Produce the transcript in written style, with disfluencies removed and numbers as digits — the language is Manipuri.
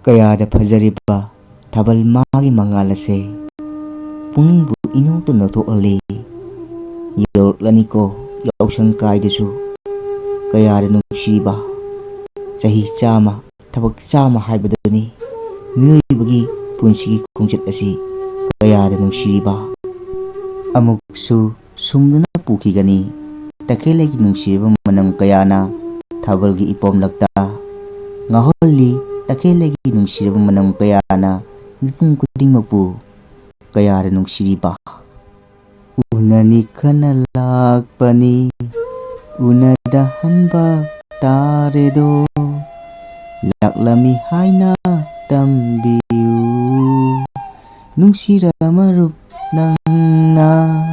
ꯀꯌꯥꯗ ꯐꯖꯔꯤꯕ ꯊꯥꯕꯜ ꯃꯥꯒꯤ ꯃꯉꯥꯜ ꯑꯁꯦ ꯄꯨꯛꯅꯤꯡꯕꯨ ꯏꯅꯧꯇ ꯅꯧꯊꯣꯛꯍꯜꯂꯤ꯫ ꯌꯧꯔꯛꯂꯅꯤꯀꯣ ꯌꯥꯎꯁꯪ ꯀꯥꯏꯗꯁꯨ ꯀꯌꯥꯗ ꯅꯨꯡꯁꯤꯕ ꯆꯍꯤ 100 ꯊꯕꯛ 100 ꯍꯥꯏꯕꯗꯨꯅꯤ ꯃꯤꯑꯣꯏꯕꯒꯤ ꯄꯨꯟꯁꯤꯒꯤ ꯈꯣꯡꯆꯠ ꯑꯁꯤ ꯀꯌꯥꯗ ꯅꯨꯡꯁꯤꯔꯤꯕ ꯑꯃꯨꯛꯁꯨ ꯁꯨꯝꯗꯨꯅ ꯄꯨꯈꯤꯒꯅꯤ ꯇꯈꯦꯜꯂꯩꯒꯤ ꯅꯨꯡꯁꯤꯔꯕ ꯃꯅꯝ ꯀꯌꯥꯅ ꯊꯥꯕꯜꯒꯤ ꯏꯄꯣꯝꯂꯛꯇ ꯉꯥꯎꯍꯜꯂꯤ꯫ ꯇꯈꯦꯜꯂꯩꯒꯤ ꯅꯨꯡꯁꯤꯔꯕ ꯃꯅꯝ ꯀꯌꯥꯅ ꯃꯤꯄꯨꯝ ꯈꯨꯗꯤꯡꯃꯛꯄꯨ ꯀꯌꯥꯗ ꯅꯨꯡꯁꯤꯔꯤꯕ ꯎꯅꯅꯤ ꯈꯟꯅ ꯂꯥꯛꯄꯅꯤ ꯎꯅꯗꯍꯟꯕ ꯇꯥꯔꯦꯗꯣ ꯂꯥꯛꯂꯝꯃꯤ ꯍꯥꯏꯅ ꯇꯝꯕꯤꯌꯨ ꯅꯨꯡꯁꯤꯔ ꯃꯔꯨꯞ ꯅꯪꯅ